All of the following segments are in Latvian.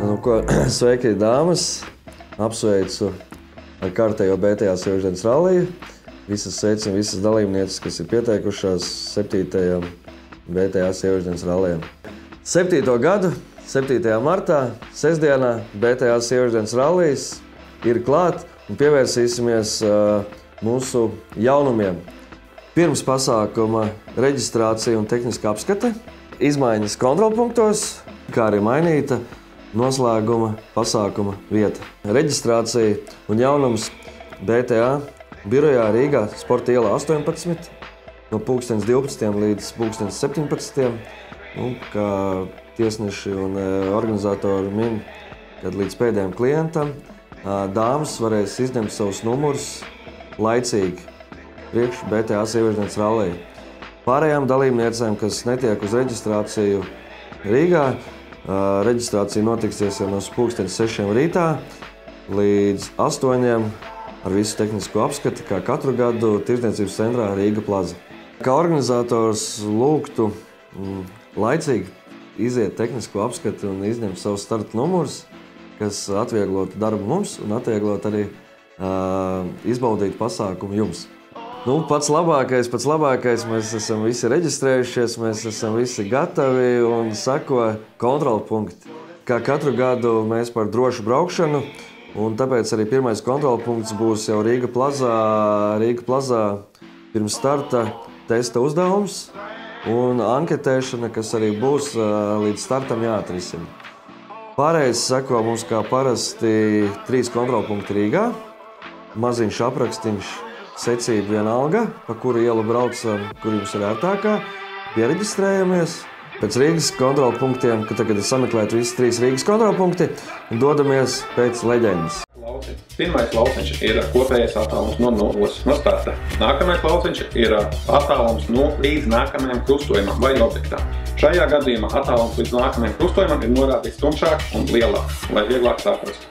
Sveiki, dāmas! Apsveicu ar kārtējo BTA sieviešu ralliju. Sveicinu visas dalībnieces, kas ir pieteikušās 7. BTA sieviešu rallijam. 7. gadu, 7. martā, sestdienā BTA sieviešu rallijas ir klāt un pievērsīsimies mūsu jaunumiem. Pirms pasākuma reģistrācija un tehniska apskate, izmaiņas kontrolpunktos, kā arī mainīta noslēguma pasākuma vieta. Reģistrācija un jaunums BTA birojā Rīgā, Sporta ielā 18, no 12. līdz 17. Kā tiesneši un organizatori min, kad līdz pēdējiem klientam dāmas varēs izņemt savus numurus laicīgi priekš BTA sieviešu rallija. Pārējām dalībniecēm, kas netiek uz reģistrāciju Rīgā, reģistrācija notiksies jau no 6:00 rītā līdz 8:00 ar visu tehnisko apskati, kā katru gadu Tirdzniecības centrā Rīga Plaza. Kā organizators lūgtu laicīgi iziet tehnisko apskati un izņemt savus starta numurus, kas atvieglotu darbu mums un atvieglot arī izbaudīt pasākumu jums. Pats labākais, mēs esam visi reģistrējušies, mēs esam visi gatavi un sako kontrolpunkti. Kā katru gadu mēs par drošu braukšanu, un tāpēc arī pirmais kontrolpunkts būs jau Rīga Plazā pirms starta testa uzdevums un anketēšana, kas arī būs līdz startam jāatrisina. Pārējais sako mums kā parasti 3 kontrolpunkti Rīgā, maziņš aprakstīns, secība vienalga, pa kuru ielu braucam, kur jums ir ērtākā, piereģistrējamies. Pēc Rīgas kontrolpunktiem, kad tagad ir sameklēti visi 3 Rīgas kontrolpunkti, dodamies pēc leģendas. Pirmais lauciņš ir kopējais attālums no nulles, no starta. Nākamais lauciņš ir attālums līdz nākamajam krustojumam vai objektām. Šajā gadījumā attālums līdz nākamajam krustojumam ir norādīts tumšāk un lielāk, lai vieglāk saprast.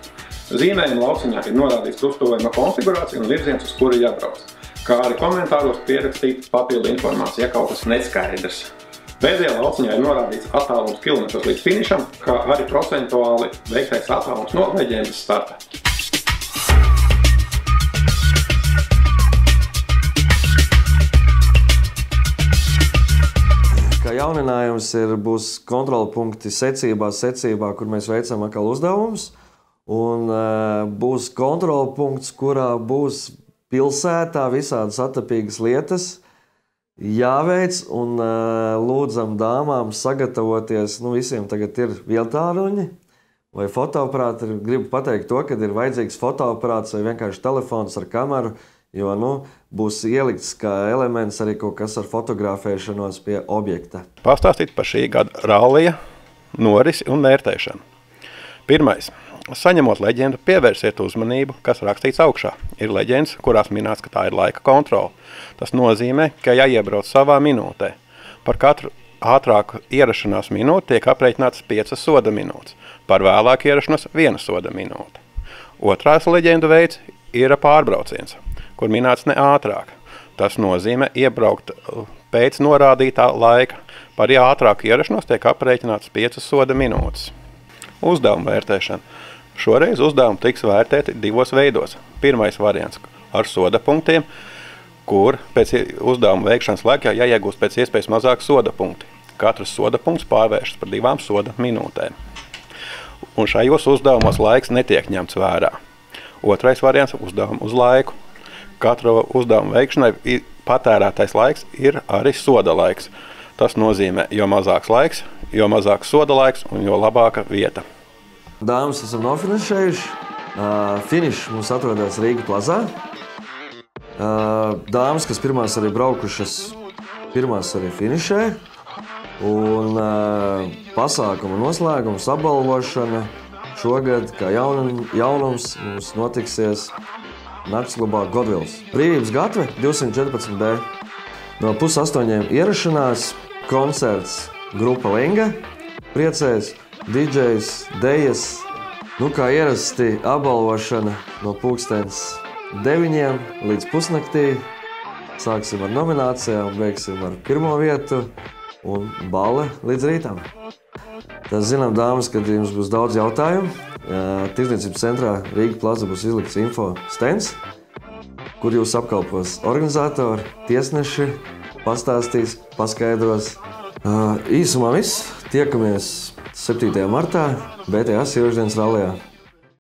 Zīmējuma lauciņā ir norādīts krustojuma konfigurācija un virziens, uz kuru jābrauc, kā arī komentāros pierakstīta papildu informācija, ja kaut kas neskaidrs. Pēdējā lauciņā ir norādīts attālums kilometros līdz finišam, kā arī procentuāli veiktais attālums no leģendas starta. Kā jauninājums būs kontrolpunkti secībā, kur mēs veicam atkal uzdevumus. Un būs kontrolpunkts, kurā būs pilsētā visādas attapīgas lietas jāveic, un lūdzam dāmām sagatavoties. Visiem tagad ir vieltāruņi vai fotoaparāti. Gribu pateikt to, ka ir vajadzīgs fotoaparāts vai vienkārši telefons ar kameru, jo būs ielikts kā elements arī kaut kas ar fotografēšanos pie objekta. Pastāstīt par šī gada rallija norisi un vērtēšanu. Pirmais. Saņemot leģendu, pievērsiet uzmanību, kas rakstīts augšā. Ir leģendas, kurās minēts, ka tā ir laika kontrole. Tas nozīmē, ka jāiebrauc savā minūtē. Par katru ātrāku ierašanās minūti tiek aprēķināts 5 soda minūtes, par vēlāku ierašanos 1 soda minūte. Otrās leģendu veids ir pārbrauciens, kur minēts ne ātrāk. Tas nozīmē iebraukt pēc norādītā laika. Par ātrāku ierašanos tiek aprēķināts 5 soda minūtes. Uzdevuma vērtēšana. Šoreiz uzdevumi tiks vērtēti 2 veidos. Pirmais variants ar soda punktiem, kur pēc uzdevuma veikšanas laikā jāiegūst pēc iespējas mazāk soda punkti. Katrs soda punkts pārvēršas par 2 soda minūtēm. Un šajos uzdevumos laiks netiek ņemts vērā. Otrais variants - uzdevumi uz laiku. Katru uzdevumu veikšanai patērētais laiks ir arī soda laiks. Tas nozīmē, jo mazāks laiks, jo mazāks soda laiks un jo labāka vieta. Dāmas esam nofinišējuši. Finišs mums atrodas Rīga Plazā. Dāmas, kas pirmās arī braukušas, pirmās arī finišē. Un pasākuma noslēgums, apbalvošana šogad, kā jaunums, mums notiksies naktsklubā Godvills. Brīvības gatve 214B. No 7:30 ierašanās, koncerts grupa Linga, priecēs, DJs, dejas. Kā ierasti apbalvošana no 9:00 līdz pusnaktī. Sāksim ar nominācijām, beigsim ar pirmo vietu un balle līdz rītam. Tā zinām, dāmas, ka jums būs daudz jautājumu. Tirdzniecības centrā Rīga Plaza būs izlikts info stends, kur jūs apkalpos organizatori, tiesneši, pastāstīs, paskaidros. Īsumā viss. Tiekamies 7. martā BTA sieviešu dienas rallijā.